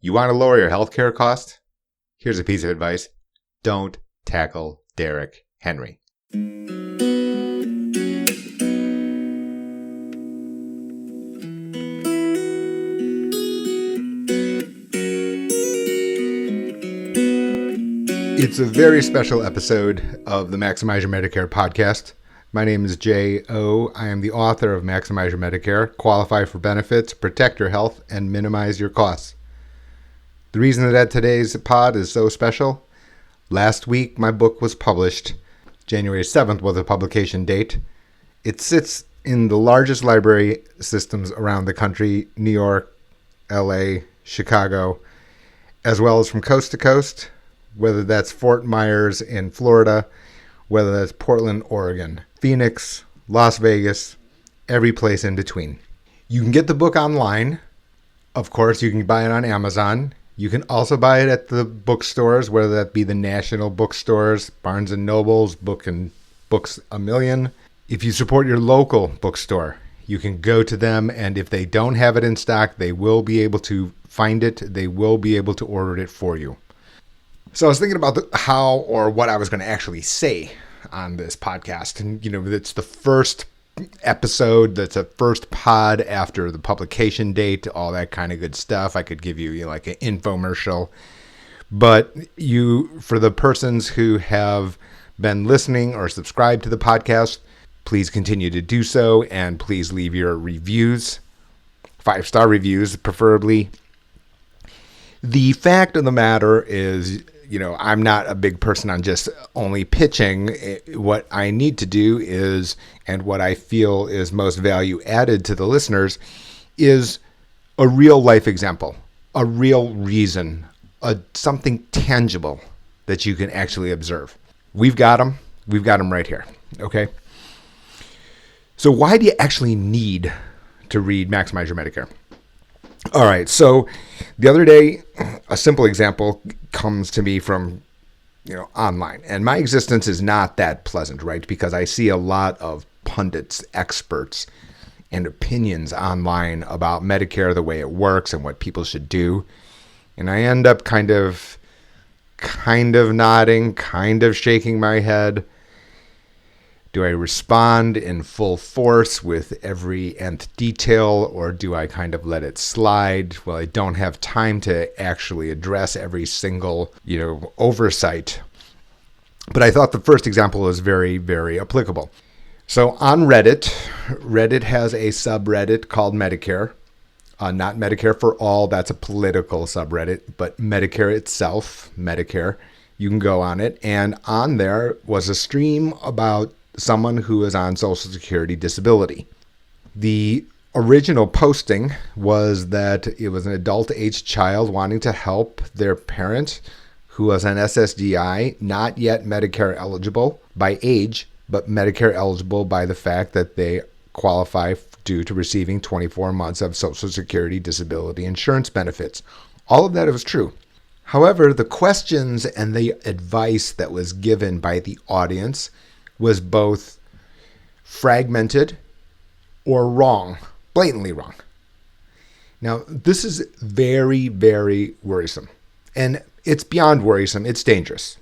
You want to lower your healthcare cost? Here's a piece of advice. Don't tackle Derrick Henry. It's a very special episode of the Maximize Your Medicare podcast. My name is J.O. I am the author of Maximize Your Medicare, Qualify for Benefits, Protect Your Health, and Minimize Your Costs. The reason that today's pod is so special, last week my book was published. January 7th was the publication date. It sits in the largest library systems around the country, New York, LA, Chicago, as well as from coast to coast, whether that's Fort Myers in Florida, whether that's Portland, Oregon, Phoenix, Las Vegas, every place in between. You can get the book online. Of course, you can buy it on Amazon. You can also buy it at the bookstores, whether that be the national bookstores, Barnes & Noble's, Books A Million. If you support your local bookstore, you can go to them, and if they don't have it in stock, they will be able to find it. They will be able to order it for you. So I was thinking about how or what I was going to actually say on this podcast. And, it's the first episode, that's a first pod after the publication date, all that kind of good stuff. I could give you, like an infomercial. But for the persons who have been listening or subscribed to the podcast, please continue to do so. And please leave your reviews, 5-star reviews, preferably. The fact of the matter is, I'm not a big person on just only pitching. What I need to do is, and what I feel is most value added to the listeners, is a real life example, a real reason, something tangible that you can actually observe. We've got them. We've got them right here. Okay. So why do you actually need to read Maximize Your Medicare? All right, so the other day, a simple example comes to me from, online. And my existence is not that pleasant, right? Because I see a lot of pundits, experts, and opinions online about Medicare, the way it works and what people should do. And I end up kind of nodding, kind of shaking my head. Do I respond in full force with every nth detail, or do I kind of let it slide? Well, I don't have time to actually address every single, oversight. But I thought the first example was very, very applicable. So on Reddit has a subreddit called Medicare. Not Medicare for All, that's a political subreddit, but Medicare itself, Medicare. You can go on it. And on there was a stream about someone who is on Social Security disability. The original posting was that it was an adult-aged child wanting to help their parent who was on SSDI, not yet Medicare eligible by age, but Medicare eligible by the fact that they qualify due to receiving 24 months of Social Security disability insurance benefits. All of that was true. However, the questions and the advice that was given by the audience was both fragmented or wrong, blatantly wrong. Now, this is very, very worrisome. And it's beyond worrisome, it's dangerous.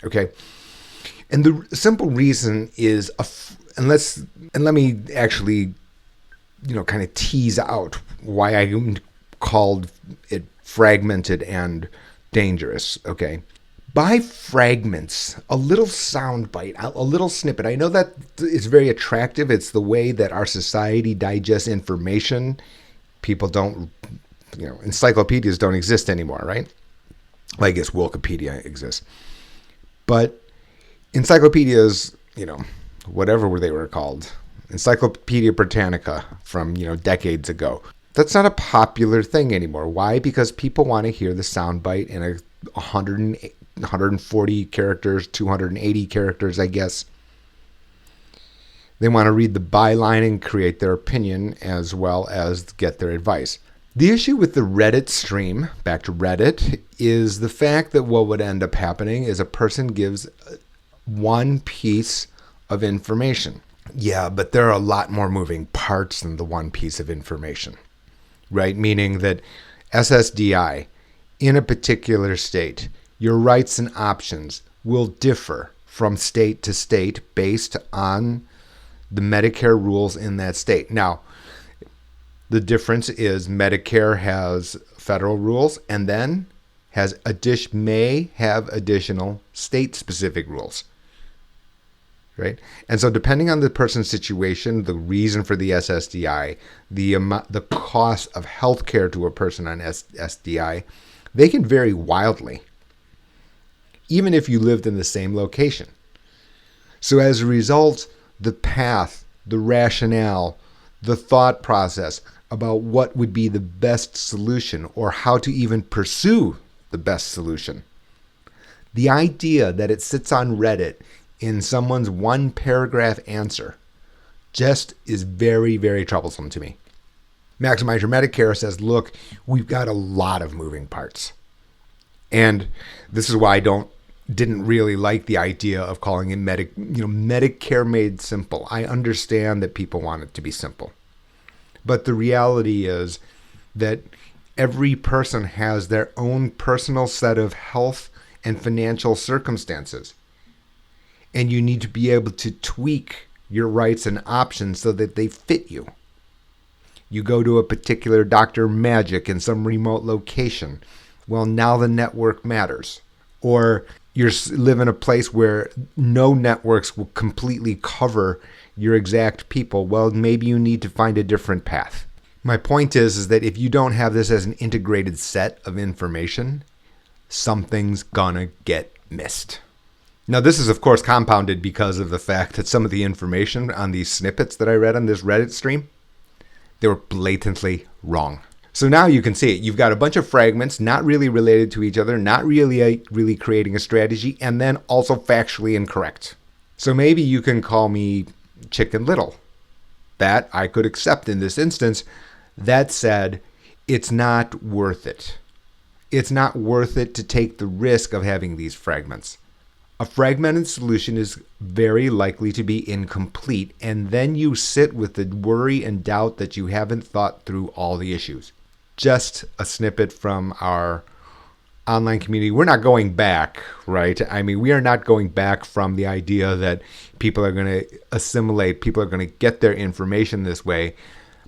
Okay? And the simple reason is, let me actually, kind of tease out why I called it fragmented and dangerous, okay? By fragments, a little soundbite, a little snippet. I know that it's very attractive. It's the way that our society digests information. People don't, encyclopedias don't exist anymore, right? Well, I guess Wikipedia exists. But encyclopedias, whatever they were called, Encyclopedia Britannica from, decades ago. That's not a popular thing anymore. Why? Because people want to hear the soundbite in a 140 characters, 280 characters, I guess. They want to read the byline and create their opinion as well as get their advice. The issue with the Reddit stream, back to Reddit, is the fact that what would end up happening is a person gives one piece of information. Yeah, but there are a lot more moving parts than the one piece of information, right? Meaning that SSDI in a particular state, your rights and options will differ from state to state based on the Medicare rules in that state. Now, the difference is Medicare has federal rules and then may have additional state-specific rules, right? And so, depending on the person's situation, the reason for the SSDI, the cost of health care to a person on SSDI, they can vary wildly, even if you lived in the same location. So, as a result, the path, the rationale, the thought process about what would be the best solution or how to even pursue the best solution. The idea that it sits on Reddit in someone's one paragraph answer just is very, very troublesome to me. Maximize Your Medicare says, look, we've got a lot of moving parts. And this is why I didn't really like the idea of calling it Medicare made simple. I understand that people want it to be simple. But the reality is that every person has their own personal set of health and financial circumstances. And you need to be able to tweak your rights and options so that they fit you. You go to a particular Dr. Magic in some remote location. Well, now the network matters. Or you live in a place where no networks will completely cover your exact people. Well, maybe you need to find a different path. My point is that if you don't have this as an integrated set of information, something's gonna get missed. Now, this is, of course, compounded because of the fact that some of the information on these snippets that I read on this Reddit stream, they were blatantly wrong. So now you can see it. You've got a bunch of fragments not really related to each other, not really creating a strategy, and then also factually incorrect. So maybe you can call me Chicken Little. That I could accept in this instance. That said, it's not worth it. It's not worth it to take the risk of having these fragments. A fragmented solution is very likely to be incomplete, and then you sit with the worry and doubt that you haven't thought through all the issues. Just a snippet from our online community. We're not going back, right? I mean, we are not going back from the idea that people are going to assimilate, people are going to get their information this way.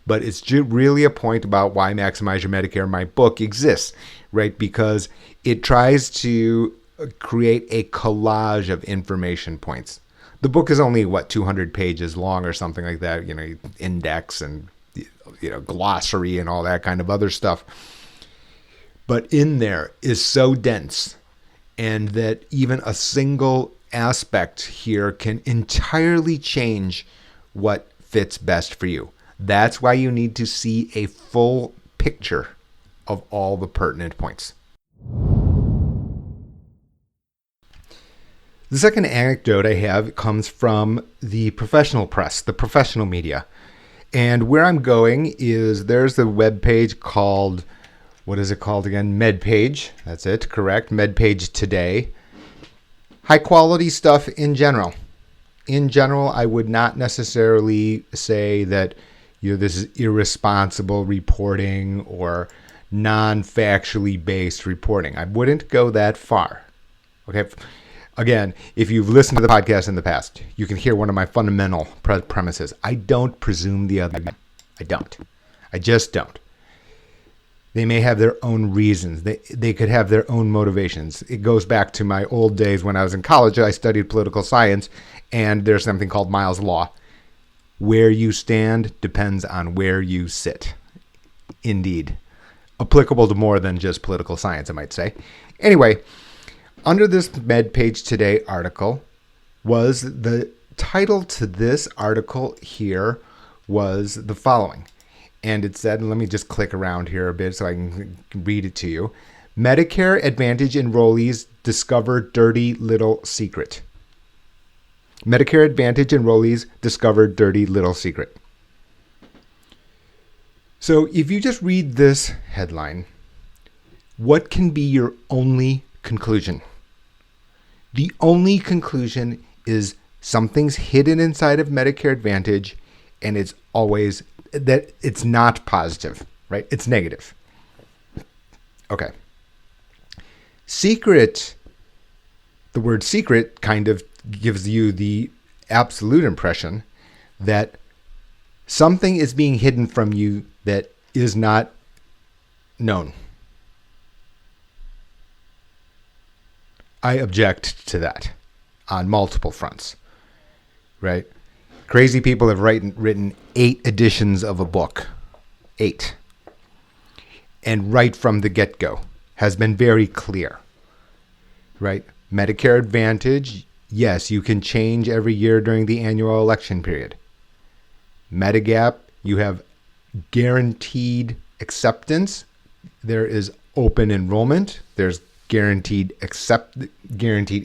But it's really a point about why Maximize Your Medicare, my book, exists, right? Because it tries to create a collage of information points. The book is only, 200 pages long or something like that, index and, glossary and all that kind of other stuff. But in there is so dense, and that even a single aspect here can entirely change what fits best for you. That's why you need to see a full picture of all the pertinent points. The second anecdote I have comes from the professional press, the professional media. And where I'm going is there's the webpage called, what is it called again? MedPage. That's it, correct. MedPage Today. High quality stuff in general. In general, I would not necessarily say that this is irresponsible reporting or non-factually based reporting. I wouldn't go that far. Okay. Again, if you've listened to the podcast in the past, you can hear one of my fundamental premises. I don't presume the other. I don't. I just don't. They may have their own reasons. They could have their own motivations. It goes back to my old days when I was in college. I studied political science, and there's something called Miles' Law. Where you stand depends on where you sit. Indeed. Applicable to more than just political science, I might say. Anyway, under this MedPage Today article was the title to this article here was the following. And it said, and let me just click around here a bit so I can read it to you. Medicare Advantage enrollees discover dirty little secret. Medicare Advantage enrollees discovered dirty little secret. So if you just read this headline, what can be your only conclusion? The only conclusion is something's hidden inside of Medicare Advantage, and it's always that it's not positive, right? It's negative. Okay. Secret, the word secret kind of gives you the absolute impression that something is being hidden from you that is not known. I object to that on multiple fronts, right? Crazy people have written 8 editions of a book. 8. And right from the get-go has been very clear, right? Medicare Advantage, yes, you can change every year during the annual election period. Medigap, you have guaranteed acceptance. There is open enrollment. There's guaranteed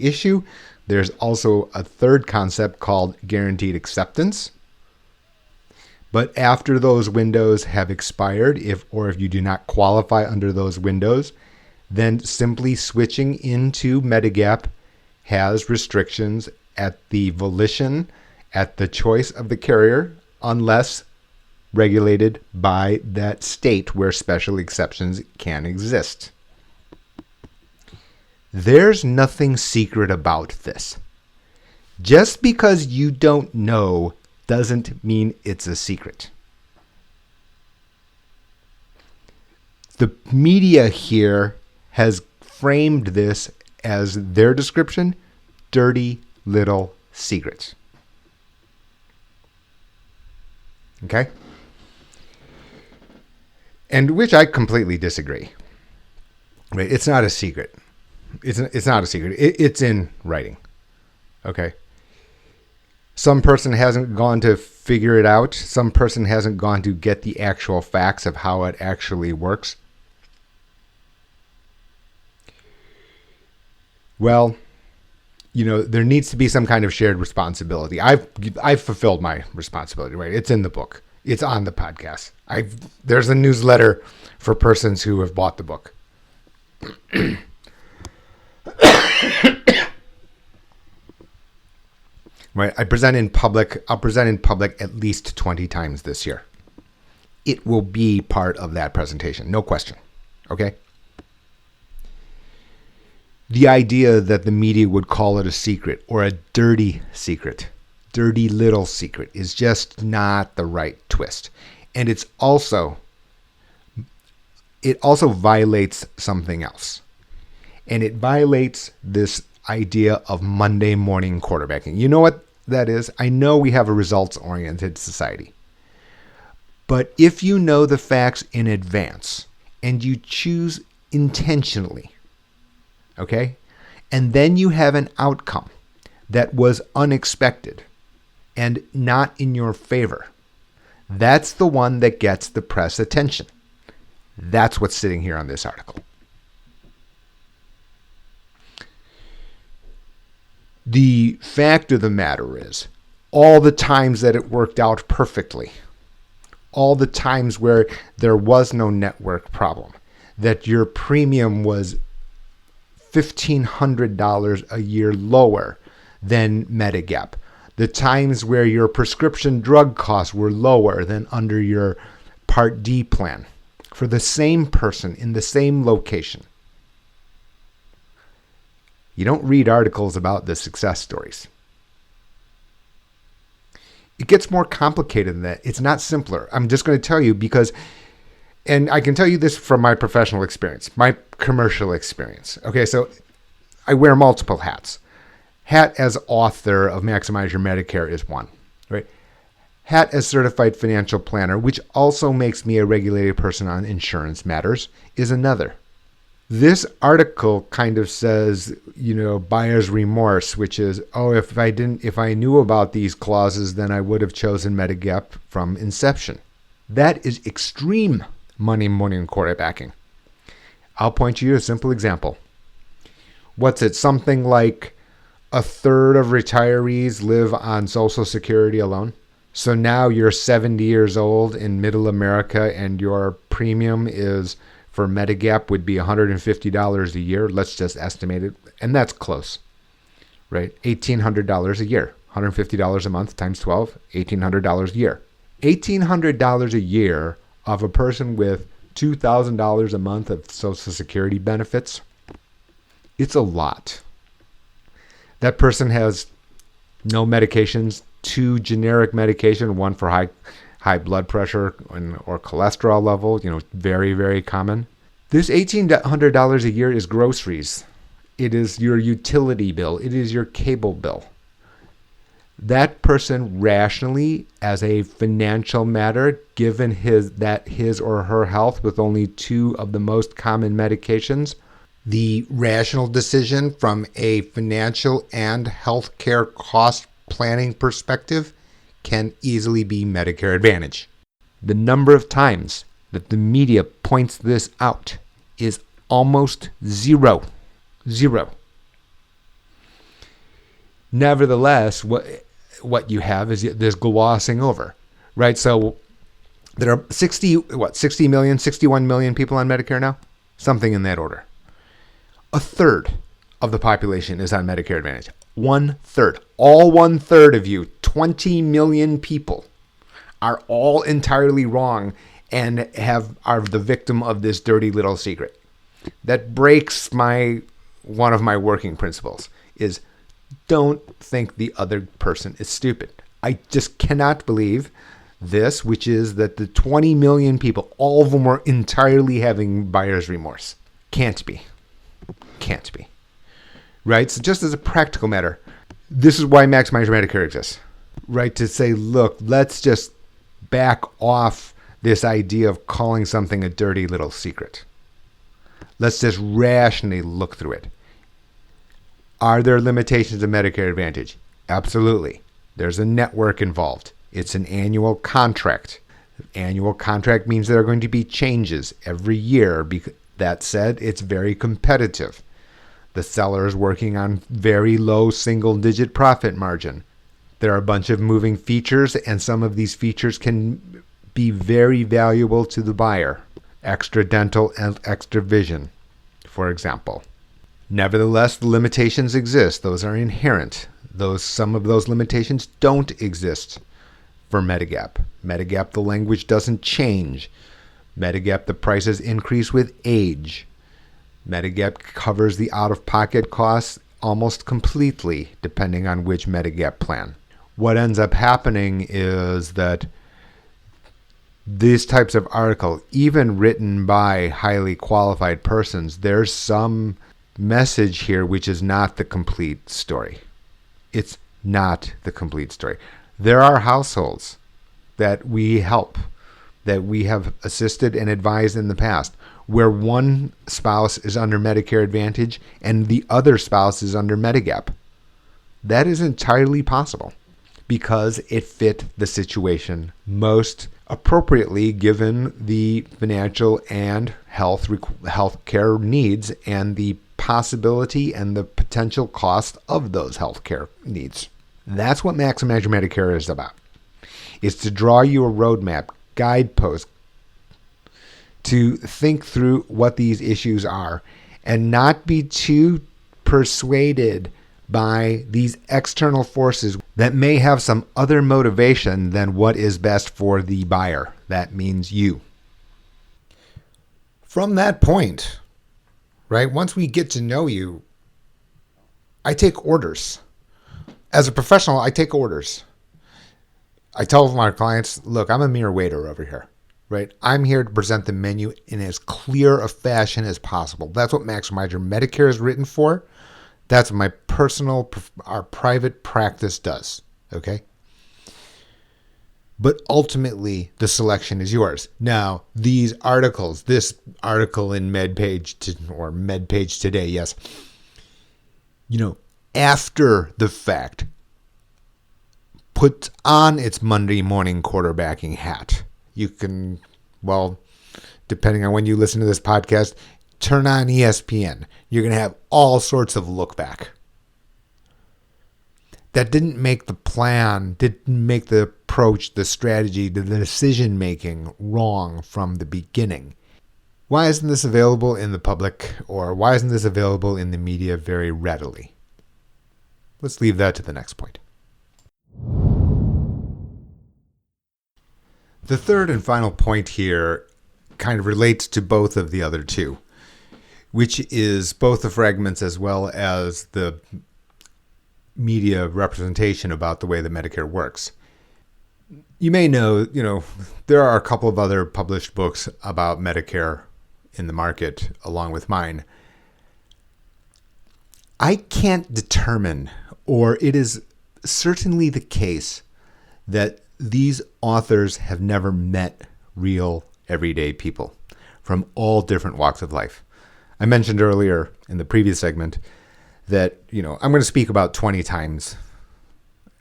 issue. There's also a third concept called guaranteed acceptance. But after those windows have expired, if you do not qualify under those windows, then simply switching into Medigap has restrictions at the volition, at the choice of the carrier, unless regulated by that state where special exceptions can exist. There's nothing secret about this. Just because you don't know doesn't mean it's a secret. The media here has framed this as their description, dirty little secrets. Okay? And which I completely disagree. Right? It's not a secret. It's not a secret. It's in writing. Okay? Some person hasn't gone to figure it out. Some person hasn't gone to get the actual facts of how it actually works. Well, there needs to be some kind of shared responsibility. I've fulfilled my responsibility, right? It's in the book. It's on the podcast. There's a newsletter for persons who have bought the book. Right? I'll present in public at least 20 times this year. It will be part of that presentation. No question. Okay? The idea that the media would call it a secret or a dirty secret, dirty little secret, is just not the right twist. And it also violates something else. And it violates this idea of Monday morning quarterbacking. You know what that is? I know we have a results-oriented society. But if you know the facts in advance and you choose intentionally, okay, and then you have an outcome that was unexpected and not in your favor, that's the one that gets the press attention. That's what's sitting here on this article. The fact of the matter is, all the times that it worked out perfectly, all the times where there was no network problem, that your premium was $1,500 a year lower than Medigap, the times where your prescription drug costs were lower than under your Part D plan for the same person in the same location. You don't read articles about the success stories. It gets more complicated than that. It's not simpler. I'm just going to tell you because, and I can tell you this from my professional experience, my commercial experience. Okay, so I wear multiple hats. Hat as author of Maximize Your Medicare is one, right? Hat as certified financial planner, which also makes me a regulated person on insurance matters, is another. This article kind of says, buyer's remorse, which is, if I knew about these clauses, then I would have chosen Medigap from inception. That is extreme money morning quarterbacking. I'll point you to a simple example. What's it? Something like a third of retirees live on Social Security alone. So now you're 70 years old in middle America and your premium is for Medigap would be $150 a year. Let's just estimate it. And that's close, right? $1,800 a year. $150 a month times 12, $1,800 a year. $1,800 a year of a person with $2,000 a month of Social Security benefits It's a lot. That person has no medications, 2 generic medication, one for high blood pressure or cholesterol level, very, very common. This $1,800 a year is groceries. It is your utility bill. It is your cable bill. That person rationally, as a financial matter, given his or her health with only 2 of the most common medications, the rational decision from a financial and healthcare cost planning perspective can easily be Medicare Advantage. The number of times that the media points this out is almost zero. Nevertheless, what you have is this glossing over, right? So there are 61 million people on Medicare now? Something in that order. A third of the population is on Medicare Advantage. 1/3. All 1/3 of you, 20 million people, are all entirely wrong and are the victim of this dirty little secret. That breaks one of my working principles is don't think the other person is stupid. I just cannot believe this, which is that the 20 million people, all of them were entirely having buyer's remorse. Can't be. Right? So just as a practical matter, this is why Maximize Your Medicare exists. Right? To say, look, let's just back off this idea of calling something a dirty little secret. Let's just rationally look through it. Are there limitations of Medicare Advantage? Absolutely. There's a network involved. It's an annual contract. Annual contract means there are going to be changes every year. That said, it's very competitive. The seller is working on very low single-digit profit margin. There are a bunch of moving features, and some of these features can be very valuable to the buyer. Extra dental and extra vision, for example. Nevertheless, the limitations exist. Those are inherent. Some of those limitations don't exist for Medigap. Medigap, the language doesn't change. Medigap, the prices increase with age. Medigap covers the out-of-pocket costs almost completely, depending on which Medigap plan. What ends up happening is that these types of articles, even written by highly qualified persons, there's some message here which is not the complete story. It's not the complete story. There are households that we help, that we have assisted and advised in the past, where one spouse is under Medicare Advantage and the other spouse is under Medigap. That is entirely possible because it fit the situation most appropriately given the financial and health care needs and the possibility and the potential cost of those healthcare needs. That's what Maximize Your Medicare is about. It's to draw you a roadmap, guidepost, to think through what these issues are and not be too persuaded by these external forces that may have some other motivation than what is best for the buyer. That means you. From that point, right, once we get to know you, I take orders. As a professional, I take orders. I tell my clients, look, I'm a mere waiter over here, right? I'm here to present the menu in as clear a fashion as possible. That's what Maximize Your Medicare is written for. That's what my our private practice does, okay? But ultimately, the selection is yours. Now, these articles, this article in MedPage Today, yes, after the fact, put on its Monday morning quarterbacking hat. You can, depending on when you listen to this podcast, turn on ESPN. You're going to have all sorts of look back. That didn't make the plan, didn't make the approach, the strategy, the decision making wrong from the beginning. Why isn't this available in the public, or why isn't this available in the media very readily? Let's leave that to the next point. The third and final point here kind of relates to both of the other two. which is both the fragments as well as the media representation about the way that Medicare works. You may know, there are a couple of other published books about Medicare in the market along with mine. I can't determine, or it is certainly the case, that these authors have never met real everyday people from all different walks of life. I mentioned earlier in the previous segment that, I'm going to speak about 20 times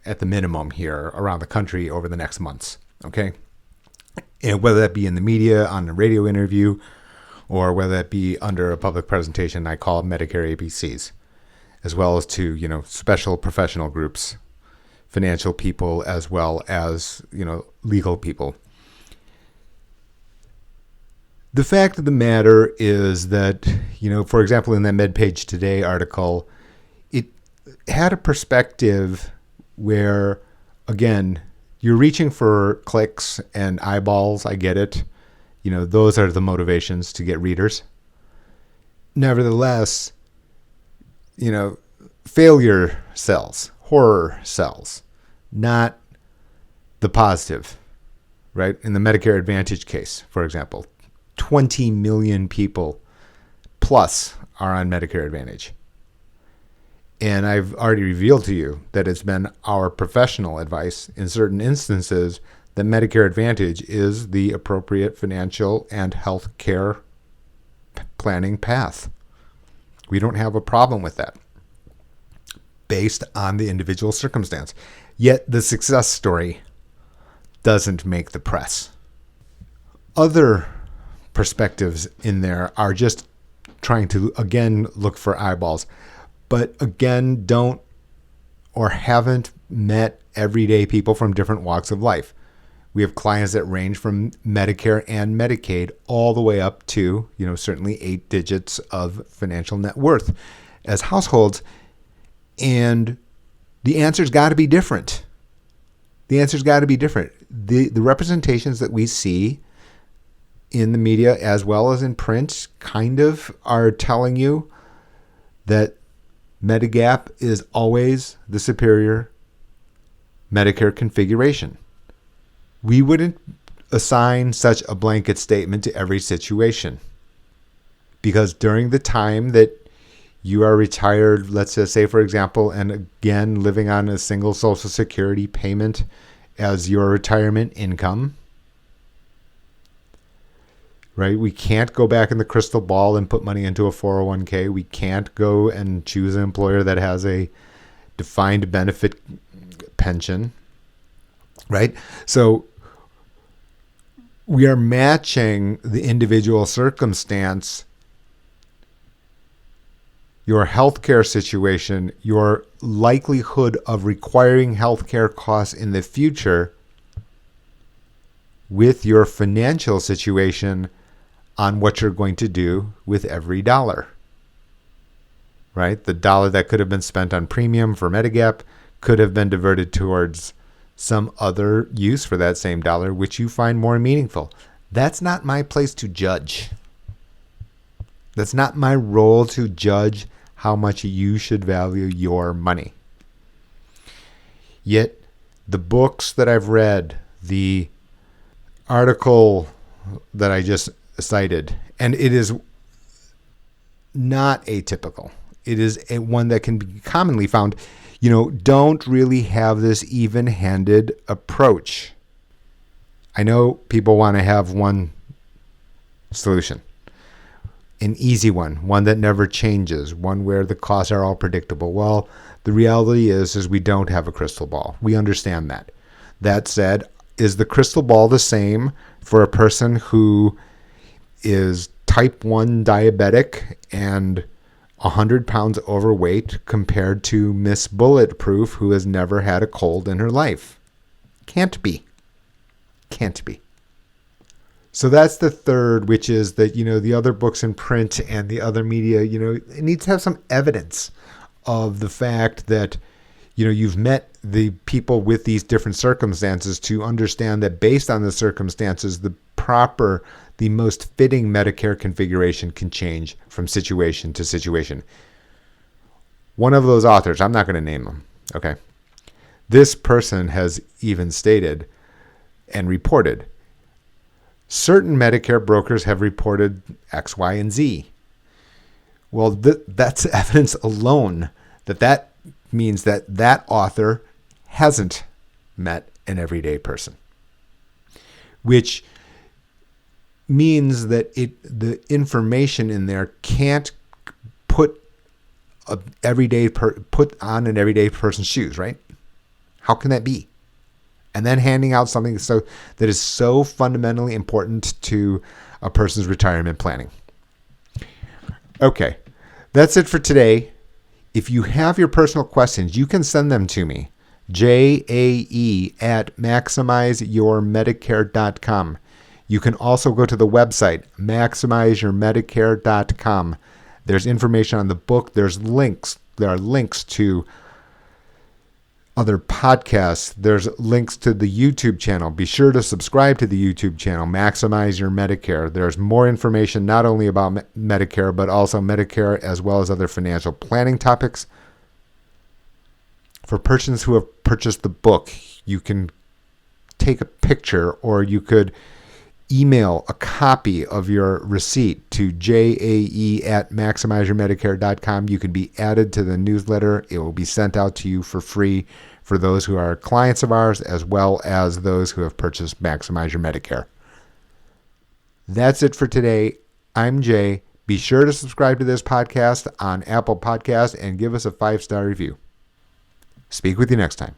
at the minimum here around the country over the next months, okay? And whether that be in the media, on a radio interview, or whether that be under a public presentation I call Medicare ABCs, as well as to, special professional groups, financial people, as well as, legal people. The fact of the matter is that, for example, in that MedPage Today article, it had a perspective where, again, you're reaching for clicks and eyeballs. I get it. Those are the motivations to get readers. Nevertheless, failure sells, horror sells, not the positive, right? In the Medicare Advantage case, for example, 20 million people plus are on Medicare Advantage. And I've already revealed to you that it's been our professional advice in certain instances that Medicare Advantage is the appropriate financial and health care planning path. We don't have a problem with that based on the individual circumstance. Yet the success story doesn't make the press. Other perspectives in there are just trying to, again, look for eyeballs, but again, don't or haven't met everyday people from different walks of life. We have clients that range from Medicare and Medicaid all the way up to, certainly 8 digits of financial net worth as households. And the answer's got to be different. The representations that we see in the media as well as in print kind of are telling you that Medigap is always the superior Medicare configuration. We wouldn't assign such a blanket statement to every situation, because during the time that you are retired, let's just say, for example, and again, living on a single Social Security payment as your retirement income, right? We can't go back in the crystal ball and put money into a 401k. We can't go and choose an employer that has a defined benefit pension, right? So we are matching the individual circumstance, your healthcare situation, your likelihood of requiring healthcare costs in the future with your financial situation on what you're going to do with every dollar, right? The dollar that could have been spent on premium for Medigap could have been diverted towards some other use for that same dollar, which you find more meaningful. That's not my place to judge. That's not my role to judge how much you should value your money. Yet, the books that I've read, the article that I just cited, and it is not atypical. It is one that can be commonly found, don't really have this even-handed approach. I know people want to have one solution, an easy one that never changes, one where the costs are all predictable. Well, the reality is we don't have a crystal ball. We understand that. That said, is the crystal ball the same for a person who is type 1 diabetic and 100 pounds overweight compared to Miss Bulletproof, who has never had a cold in her life? Can't be. So that's the third, which is that, the other books in print and the other media, it needs to have some evidence of the fact that, you've met the people with these different circumstances to understand that based on the circumstances, the the most fitting Medicare configuration can change from situation to situation. One of those authors, I'm not going to name them, okay? This person has even stated and reported, certain Medicare brokers have reported X, Y, and Z. Well, that's evidence alone that means that author hasn't met an everyday person, which means that the information in there can't put on an everyday person's shoes, right? How can that be? And then handing out something that is so fundamentally important to a person's retirement planning. Okay, that's it for today. If you have your personal questions, you can send them to me, jae@maximizeyourmedicare.com. You can also go to the website, maximizeyourmedicare.com. There's information on the book. There are links to other podcasts. There's links to the YouTube channel. Be sure to subscribe to the YouTube channel, Maximize Your Medicare. There's more information not only about Medicare, but also Medicare as well as other financial planning topics. For persons who have purchased the book, you can take a picture or you could email a copy of your receipt to jae@maximizeyourmedicare.com. You can be added to the newsletter. It will be sent out to you for free for those who are clients of ours, as well as those who have purchased Maximize Your Medicare. That's it for today. I'm Jay. Be sure to subscribe to this podcast on Apple Podcasts and give us a 5-star review. Speak with you next time.